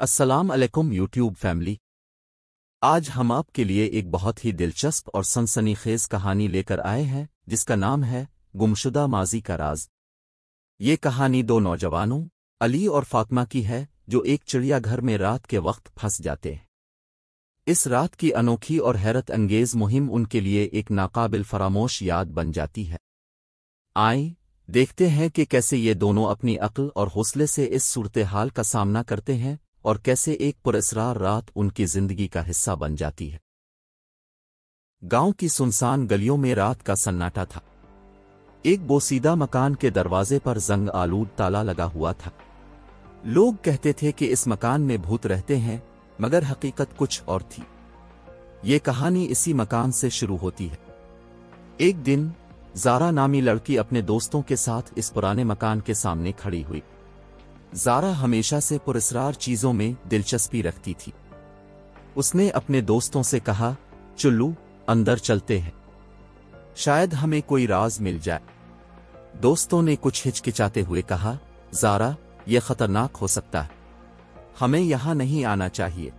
السلام علیکم YouTube family. آج ہم آپ کے لیے ایک بہت ہی دلچسپ اور سنسنی خیز کہانی لے کر آئے ہیں جس کا نام ہے گمشدہ ماضی کا راز۔ یہ کہانی دو نوجوانوں علی اور فاطمہ کی ہے جو ایک چڑیا گھر میں رات کے وقت پھنس جاتے ہیں۔ اس رات کی انوکھی اور حیرت انگیز مہم ان کے لیے ایک ناقابل فراموش یاد بن جاتی ہے۔ آئیں دیکھتے ہیں کہ کیسے یہ دونوں اپنی عقل اور حوصلے سے اس صورتحال کا سامنا کرتے ہیں اور کیسے ایک پراسرار رات ان کی زندگی کا حصہ بن جاتی ہے۔ گاؤں کی سنسان گلیوں میں رات کا سناٹا تھا۔ ایک بوسیدہ مکان کے دروازے پر زنگ آلود تالا لگا ہوا تھا۔ لوگ کہتے تھے کہ اس مکان میں بھوت رہتے ہیں، مگر حقیقت کچھ اور تھی۔ یہ کہانی اسی مکان سے شروع ہوتی ہے۔ ایک دن زارا نامی لڑکی اپنے دوستوں کے ساتھ اس پرانے مکان کے سامنے کھڑی ہوئی۔ زارا ہمیشہ سے پراسرار چیزوں میں دلچسپی رکھتی تھی۔ اس نے اپنے دوستوں سے کہا، چلو اندر چلتے ہیں، شاید ہمیں کوئی راز مل جائے۔ دوستوں نے کچھ ہچکچاتے ہوئے کہا، زارا یہ خطرناک ہو سکتا ہے، ہمیں یہاں نہیں آنا چاہیے۔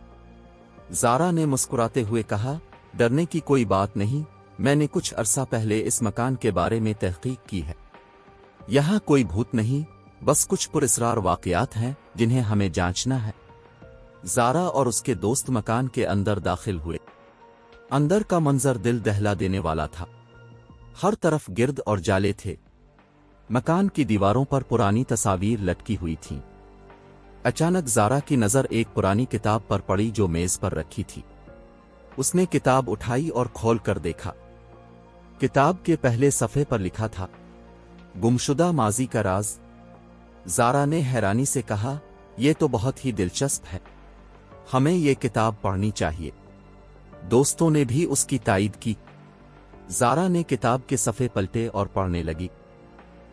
زارا نے مسکراتے ہوئے کہا، ڈرنے کی کوئی بات نہیں، میں نے کچھ عرصہ پہلے اس مکان کے بارے میں تحقیق کی ہے۔ یہاں کوئی بھوت نہیں، بس کچھ پراسرار واقعات ہیں جنہیں ہمیں جانچنا ہے۔ زارا اور اس کے دوست مکان کے اندر داخل ہوئے۔ اندر کا منظر دل دہلا دینے والا تھا۔ ہر طرف گرد اور جالے تھے۔ مکان کی دیواروں پر پرانی تصاویر لٹکی ہوئی تھیں۔ اچانک زارا کی نظر ایک پرانی کتاب پر پڑی جو میز پر رکھی تھی۔ اس نے کتاب اٹھائی اور کھول کر دیکھا۔ کتاب کے پہلے صفحے پر لکھا تھا، گمشدہ ماضی کا راز۔ زارا نے حیرانی سے کہا، یہ تو بہت ہی دلچسپ ہے، ہمیں یہ کتاب پڑھنی چاہیے۔ دوستوں نے بھی اس کی تائید کی۔ زارا نے کتاب کے صفحے پلٹے اور پڑھنے لگی۔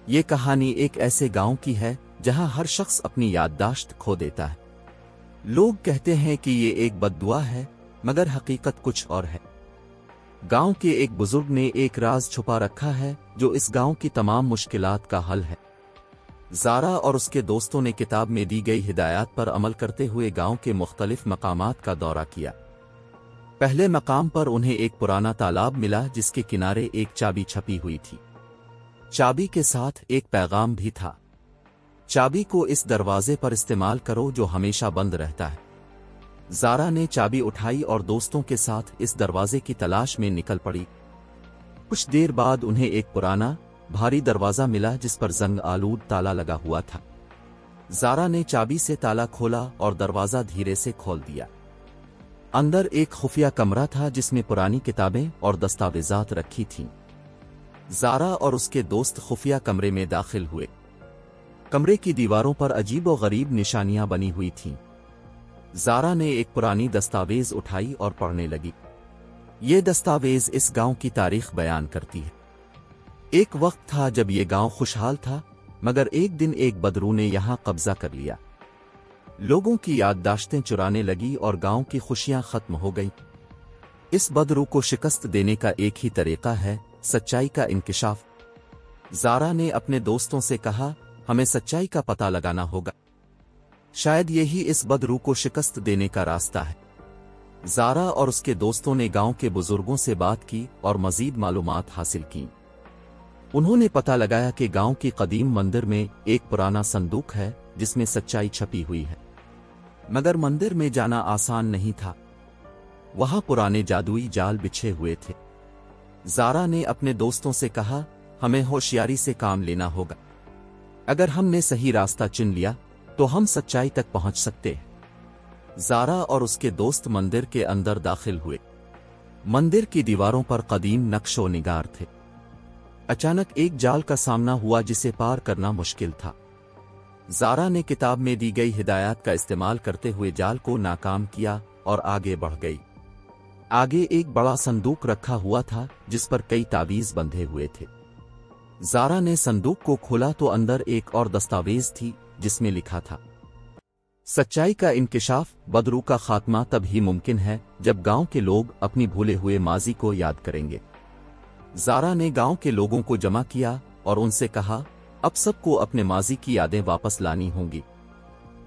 یہ کہانی ایک ایسے گاؤں کی ہے جہاں ہر شخص اپنی یادداشت کھو دیتا ہے۔ لوگ کہتے ہیں کہ یہ ایک بد دعا ہے، مگر حقیقت کچھ اور ہے۔ گاؤں کے ایک بزرگ نے ایک راز چھپا رکھا ہے جو اس گاؤں کی تمام مشکلات کا حل ہے۔ زارا اور اس کے دوستوں نے کتاب میں دی گئی ہدایات پر عمل کرتے ہوئے گاؤں کے مختلف مقامات کا دورہ کیا۔ پہلے مقام پر انہیں ایک پرانا تالاب ملا جس کے کنارے ایک چابی چھپی ہوئی تھی۔ چابی کے ساتھ ایک پیغام بھی تھا، چابی کو اس دروازے پر استعمال کرو جو ہمیشہ بند رہتا ہے۔ زارا نے چابی اٹھائی اور دوستوں کے ساتھ اس دروازے کی تلاش میں نکل پڑی۔ کچھ دیر بعد انہیں ایک پرانا بھاری دروازہ ملا جس پر زنگ آلود تالا لگا ہوا تھا۔ زارا نے چابی سے تالا کھولا اور دروازہ دھیرے سے کھول دیا۔ اندر ایک خفیہ کمرہ تھا جس میں پرانی کتابیں اور دستاویزات رکھی تھیں۔ زارا اور اس کے دوست خفیہ کمرے میں داخل ہوئے۔ کمرے کی دیواروں پر عجیب و غریب نشانیاں بنی ہوئی تھیں۔ زارا نے ایک پرانی دستاویز اٹھائی اور پڑھنے لگی۔ یہ دستاویز اس گاؤں کی تاریخ بیان کرتی ہے۔ ایک وقت تھا جب یہ گاؤں خوشحال تھا، مگر ایک دن ایک بدرو نے یہاں قبضہ کر لیا۔ لوگوں کی یادداشتیں چرانے لگی اور گاؤں کی خوشیاں ختم ہو گئیں۔ اس بدرو کو شکست دینے کا ایک ہی طریقہ ہے، سچائی کا انکشاف۔ زارا نے اپنے دوستوں سے کہا، ہمیں سچائی کا پتہ لگانا ہوگا، شاید یہی اس بدرو کو شکست دینے کا راستہ ہے۔ زارا اور اس کے دوستوں نے گاؤں کے بزرگوں سے بات کی اور مزید معلومات حاصل کیں۔ انہوں نے پتہ لگایا کہ گاؤں کی قدیم مندر میں ایک پرانا صندوق ہے جس میں سچائی چھپی ہوئی ہے، مگر مندر میں جانا آسان نہیں تھا۔ وہاں پرانے جادوئی جال بچھے ہوئے تھے۔ زارا نے اپنے دوستوں سے کہا، ہمیں ہوشیاری سے کام لینا ہوگا، اگر ہم نے صحیح راستہ چن لیا تو ہم سچائی تک پہنچ سکتے ہیں۔ زارا اور اس کے دوست مندر کے اندر داخل ہوئے۔ مندر کی دیواروں پر قدیم نقش و نگار تھے۔ اچانک ایک جال کا سامنا ہوا جسے پار کرنا مشکل تھا۔ زارا نے کتاب میں دی گئی ہدایات کا استعمال کرتے ہوئے جال کو ناکام کیا اور آگے بڑھ گئی۔ آگے ایک بڑا صندوق رکھا ہوا تھا جس پر کئی تعویذ بندھے ہوئے تھے۔ زارا نے صندوق کو کھولا تو اندر ایک اور دستاویز تھی جس میں لکھا تھا، سچائی کا انکشاف۔ بدرو کا خاتمہ تب ہی ممکن ہے جب گاؤں کے لوگ اپنی بھولے ہوئے ماضی کو یاد کریں گے۔ زارا نے گاؤں کے لوگوں کو جمع کیا اور ان سے کہا، اب سب کو اپنے ماضی کی یادیں واپس لانی ہوں گی۔